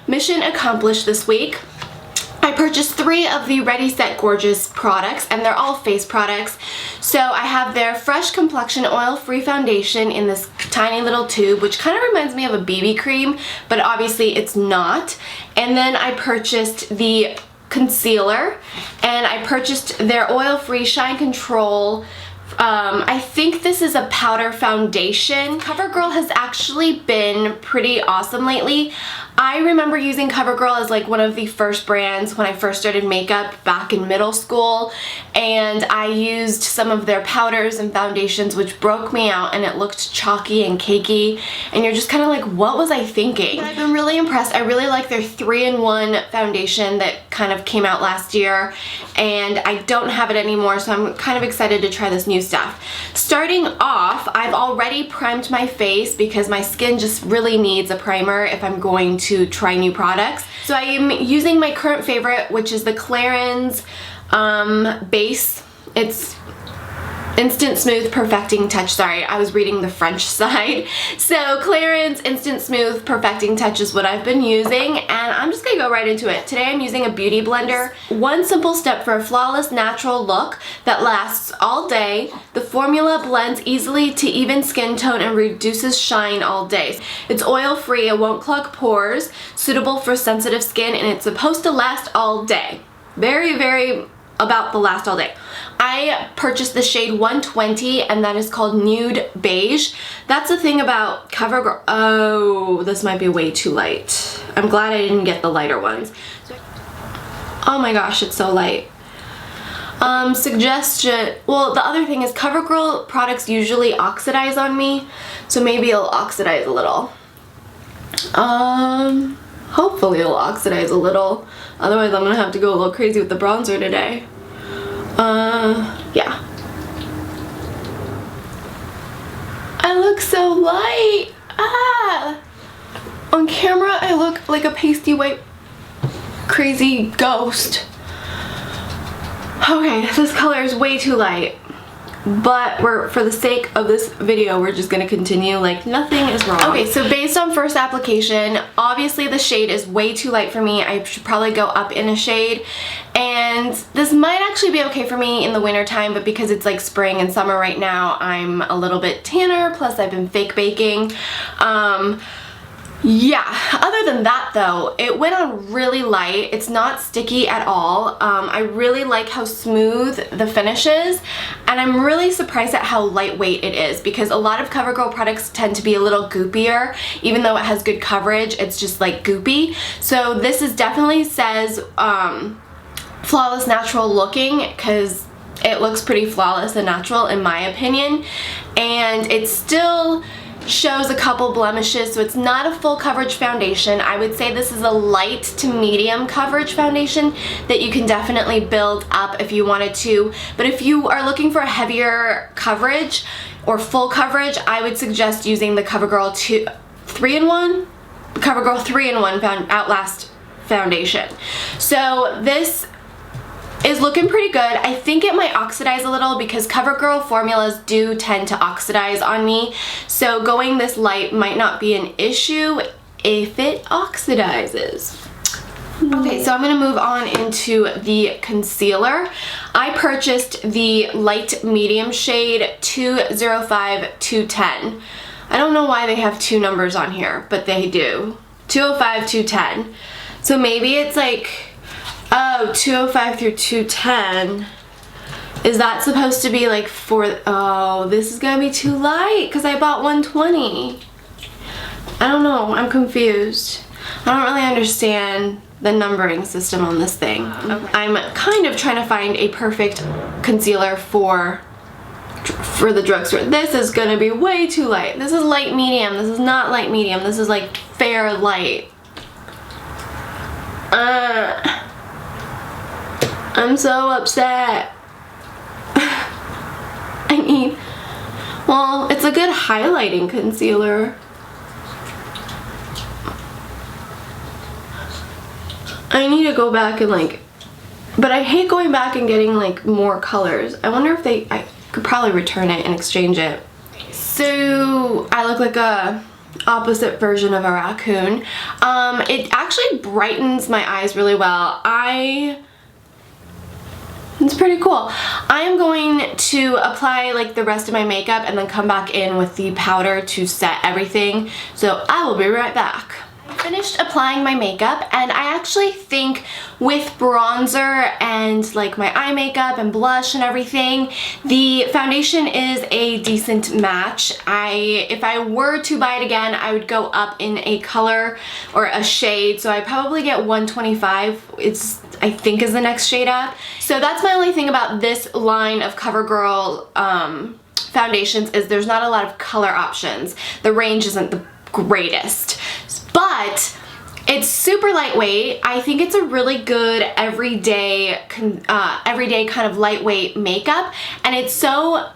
mission accomplished this week. I purchased 3 of the Ready Set Gorgeous products, and they're all face products. So I have their Fresh Complexion Oil-Free Foundation in this tiny little tube, which kind of reminds me of a BB cream, but obviously it's not. And then I purchased the concealer, and I purchased their oil-free Shine Control. I think this is a powder foundation. Covergirl has actually been pretty awesome lately. I remember using Covergirl as like one of the first brands when I first started makeup back in middle school, and I used some of their powders and foundations which broke me out, and it looked chalky and cakey, and you're just kind of like, what was I thinking? But I've been really impressed. I really like their 3-in-1 foundation that kind of came out last year, and I don't have it anymore, so I'm kind of excited to try this new stuff. Starting off, I've already primed my face because my skin just really needs a primer if I'm going to try new products. So I am using my current favorite, which is the Clarins base. It's Instant Smooth Perfecting Touch. Sorry, I was reading the French side. So Clarins Instant Smooth Perfecting Touch is what I've been using, and I'm just gonna go right into it. Today I'm using a beauty blender. One simple step for a flawless natural look that lasts all day. The formula blends easily to even skin tone and reduces shine all day. It's oil-free, it won't clog pores, suitable for sensitive skin, and it's supposed to last all day. Very, very about the last all day. I purchased the shade 120, and that is called Nude Beige. That's the thing about Covergirl. Oh, this might be way too light. I'm glad I didn't get the lighter ones. Oh my gosh, it's so light. Suggestion. Well, the other thing is Covergirl products usually oxidize on me, so maybe it'll oxidize a little. Hopefully it'll oxidize a little. Otherwise I'm gonna have to go a little crazy with the bronzer today. Yeah. I look so light. Ah! On camera I look like a pasty white crazy ghost. Okay, this color is way too light. But for the sake of this video, we're just gonna continue like nothing is wrong. Okay, so based on first application, obviously the shade is way too light for me. I should probably go up in a shade. And this might actually be okay for me in the winter time, but because it's like spring and summer right now, I'm a little bit tanner, plus I've been fake baking. Yeah, other than that though, it went on really light. It's not sticky at all. I really like how smooth the finish is, and I'm really surprised at how lightweight it is, because a lot of Covergirl products tend to be a little goopier. Even though it has good coverage, it's just like goopy. So this is definitely says flawless natural looking, because it looks pretty flawless and natural in my opinion, and it still shows a couple blemishes, so it's not a full coverage foundation. I would say this is a light to medium coverage foundation that you can definitely build up if you wanted to, but if you are looking for a heavier coverage or full coverage, I would suggest using the Covergirl 3-in-1 Covergirl 3-in-1 Outlast foundation. So this is looking pretty good. I think it might oxidize a little because Covergirl formulas do tend to oxidize on me, so going this light might not be an issue if it oxidizes. Okay, so I'm going to move on into the concealer. I purchased the light medium shade 205 210. I don't know why they have 2 numbers on here, but they do. 205 210. So maybe it's like, oh, 205 through 210. Is that supposed to be like for, oh, this is gonna be too light because I bought 120. I don't know, I'm confused. I don't really understand the numbering system on this thing. Okay. I'm kind of trying to find a perfect concealer for the drugstore. This is gonna be way too light. This is light medium. This is not light medium. This is like fair light. I'm so upset. I need, well, it's a good highlighting concealer. I need to go back and like, but I hate going back and getting like more colors. I wonder if I could probably return it and exchange it. So I look like a opposite version of a raccoon. It actually brightens my eyes really well. It's pretty cool. I am going to apply like the rest of my makeup and then come back in with the powder to set everything. So I will be right back. I finished applying my makeup, and I actually think with bronzer and like my eye makeup and blush and everything, the foundation is a decent match. If I were to buy it again, I would go up in a color or a shade, so I probably get 125. I think is the next shade up. So that's my only thing about this line of CoverGirl foundations, is there's not a lot of color options. The range isn't the greatest, but it's super lightweight. I think it's a really good everyday kind of lightweight makeup, and it's so,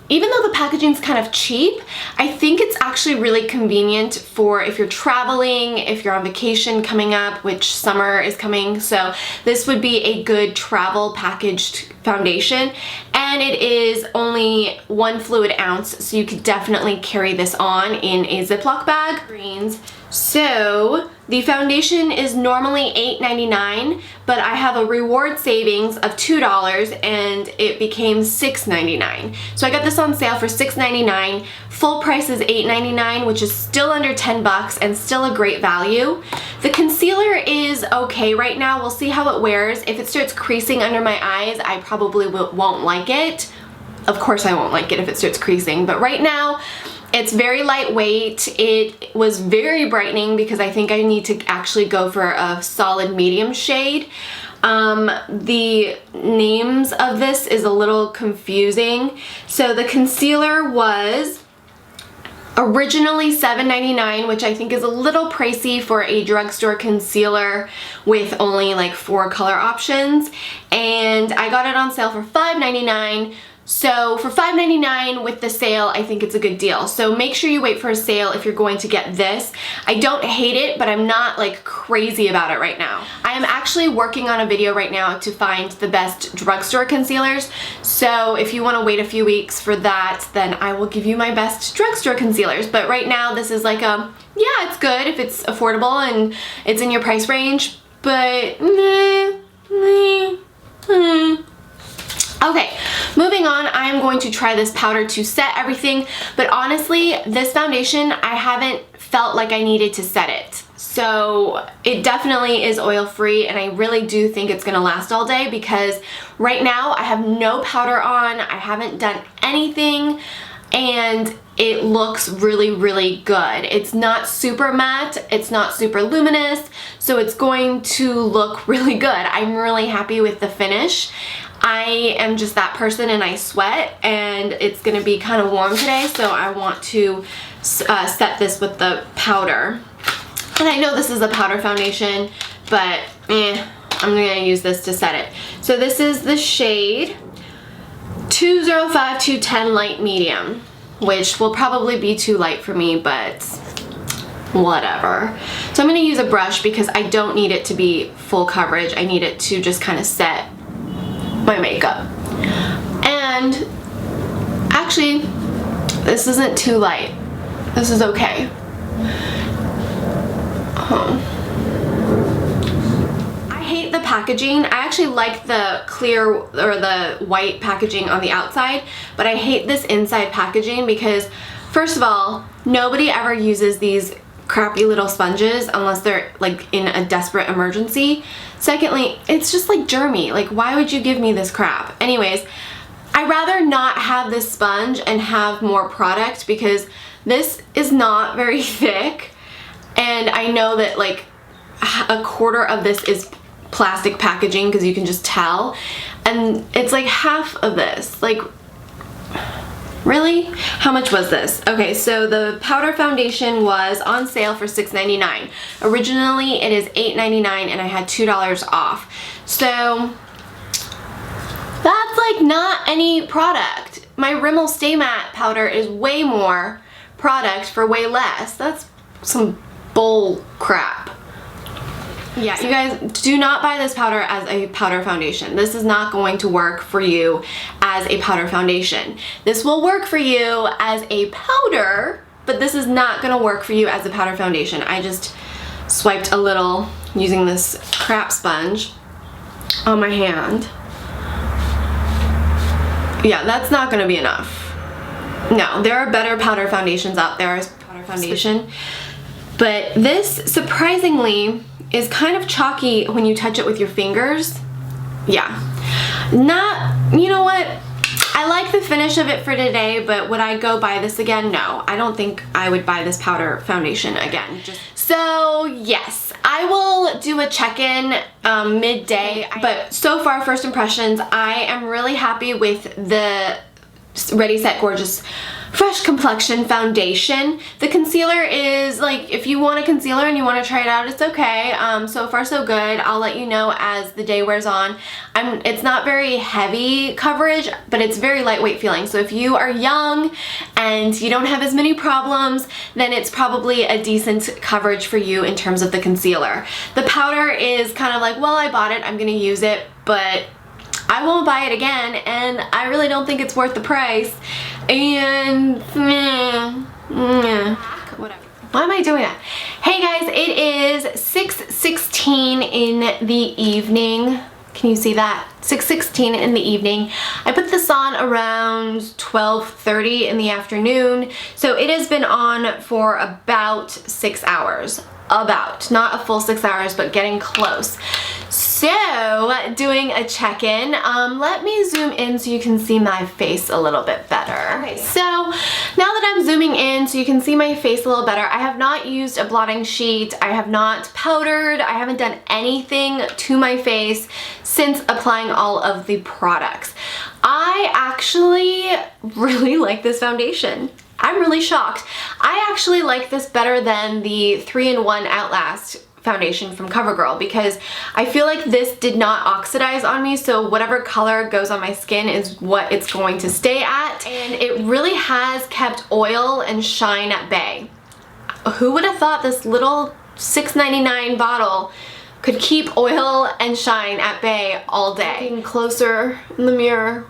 even though the packaging's kind of cheap, I think it's actually really convenient for if you're traveling, if you're on vacation coming up, which summer is coming, so this would be a good travel packaged foundation. And it is only 1 fluid ounce, so you could definitely carry this on in a Ziploc bag. Greens. So the foundation is normally $8.99, but I have a reward savings of $2 and it became $6.99. So I got this on sale for $6.99. Full price is $8.99, which is still under 10 bucks and still a great value. The concealer is okay right now. We'll see how it wears. If it starts creasing under my eyes, I probably won't like it. Of course I won't like it if it starts creasing, but right now it's very lightweight. It was very brightening because I think I need to actually go for a solid medium shade. The names of this is a little confusing. So the concealer was originally $7.99, which I think is a little pricey for a drugstore concealer with only like 4 color options. And I got it on sale for $5.99. So for $5.99 with the sale, I think it's a good deal. So make sure you wait for a sale if you're going to get this. I don't hate it, but I'm not like crazy about it right now. I am actually working on a video right now to find the best drugstore concealers. So if you want to wait a few weeks for that, then I will give you my best drugstore concealers. But right now this is like yeah, it's good if it's affordable and it's in your price range, but Okay, moving on, I am going to try this powder to set everything, but honestly, this foundation, I haven't felt like I needed to set it. So it definitely is oil-free, and I really do think it's gonna last all day because right now I have no powder on, I haven't done anything, and it looks really, really good. It's not super matte, it's not super luminous, so it's going to look really good. I'm really happy with the finish. I am just that person and I sweat, and it's gonna be kind of warm today, so I want to set this with the powder. And I know this is a powder foundation, but I'm gonna use this to set it. So this is the shade 205 210 Light Medium, which will probably be too light for me, but whatever. So I'm gonna use a brush because I don't need it to be full coverage. I need it to just kind of set my makeup. And actually, this isn't too light. This is okay. I hate the packaging. I actually like the clear or the white packaging on the outside, but I hate this inside packaging because, first of all, nobody ever uses these crappy little sponges unless they're like in a desperate emergency. Secondly, it's just like germy. Like, why would you give me this crap? Anyways, I'd rather not have this sponge and have more product because this is not very thick, and I know that like a quarter of this is plastic packaging because you can just tell, and it's like half of this. Like, really? How much was this? Okay, so the powder foundation was on sale for $6.99. Originally it is $8.99 and I had $2 off. So that's like not any product. My Rimmel Stay Matte powder is way more product for way less. That's some bull crap. Yeah, you guys, do not buy this powder as a powder foundation. This is not going to work for you as a powder foundation. This will work for you as a powder but this is not gonna work for you as a powder foundation. I just swiped a little using this crap sponge on my hand. Yeah, that's not gonna be enough. No, there are better powder foundations out there as powder foundation, but this surprisingly is kind of chalky when you touch it with your fingers. Yeah, you know what? I like the finish of it for today, but would I go buy this again? No, I don't think I would buy this powder foundation again. So yes, I will do a check-in midday, but so far, first impressions, I am really happy with the Ready Set Gorgeous Fresh Complexion Foundation. The concealer is, like, if you want a concealer and you want to try it out, it's okay. So far so good. I'll let you know as the day wears on. It's not very heavy coverage, but it's very lightweight feeling. So if you are young and you don't have as many problems, then it's probably a decent coverage for you in terms of the concealer. The powder is kind of like, well, I bought it, I'm gonna use it, but I won't buy it again, and I really don't think it's worth the price. And whatever. Why am I doing that? Hey guys, it is 6:16 in the evening. Can you see that? 6:16 in the evening. I put this on around 12:30 in the afternoon, so it has been on for about 6 hours. About, not a full 6 hours, but getting close. So, doing a check-in. Let me zoom in so you can see my face a little bit better. Okay, so now that I'm zooming in so you can see my face a little better, I have not used a blotting sheet, I have not powdered, I haven't done anything to my face since applying all of the products. I actually really like this foundation. I'm really shocked. I actually like this better than the 3-in-1 Outlast foundation from Covergirl because I feel like this did not oxidize on me, so whatever color goes on my skin is what it's going to stay at, and it really has kept oil and shine at bay. Who would have thought this little $6.99 bottle could keep oil and shine at bay all day? Looking closer in the mirror.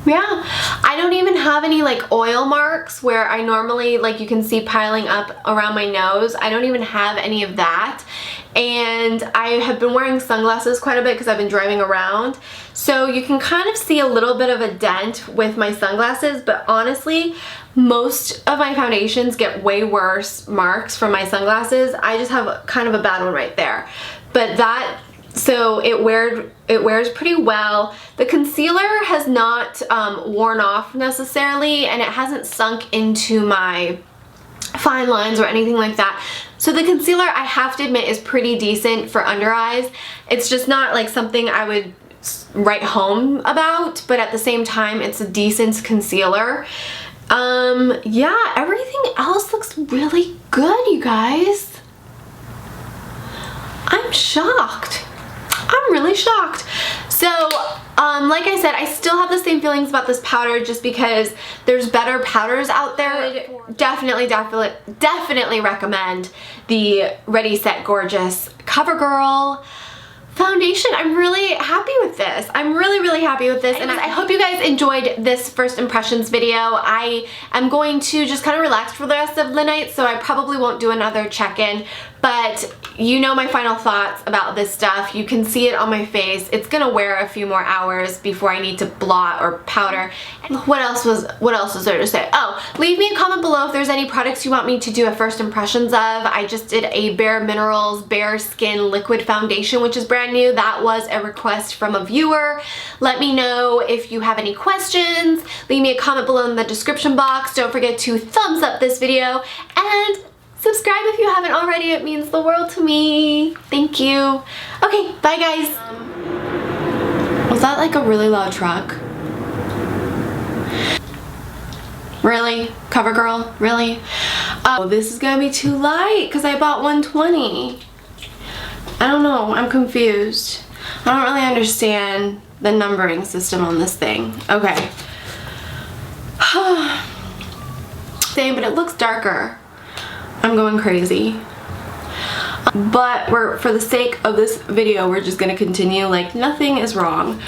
Yeah, I don't even have any like oil marks where I normally, like, you can see piling up around my nose. I don't even have any of that. And I have been wearing sunglasses quite a bit because I've been driving around. So you can kind of see a little bit of a dent with my sunglasses, but honestly, most of my foundations get way worse marks from my sunglasses. I just have kind of a bad one right there. But that, so it wears pretty well. The concealer has not worn off necessarily, and it hasn't sunk into my fine lines or anything like that. So the concealer, I have to admit, is pretty decent for under eyes. It's just not like something I would write home about, but at the same time, it's a decent concealer. Yeah, everything else looks really good, you guys. I'm shocked. I'm really shocked. So, like I said, I still have the same feelings about this powder just because there's better powders out there. Definitely recommend the Ready Set Gorgeous Covergirl foundation. I'm really happy with this. I'm really happy with this, and I hope you guys enjoyed this first impressions video. I am going to just kind of relax for the rest of the night, so I probably won't do another check-in, but you know my final thoughts about this stuff. You can see it on my face. It's gonna wear a few more hours before I need to blot or powder. And what else was there to say? Oh, leave me a comment below if there's any products you want me to do a first impressions of. I just did a Bare Minerals Bare Skin Liquid Foundation, which is brand new. That was a request from a viewer. Let me know if you have any questions. Leave me a comment below in the description box. Don't forget to thumbs up this video and subscribe if you haven't already. It means the world to me. Thank you. Okay, bye guys. Was that like a really loud truck? Really? Covergirl? Really? Oh, this is gonna be too light because I bought 120. I don't know, I'm confused. I don't really understand the numbering system on this thing. Okay. Same, but it looks darker. I'm going crazy. But for the sake of this video, we're just gonna continue like nothing is wrong.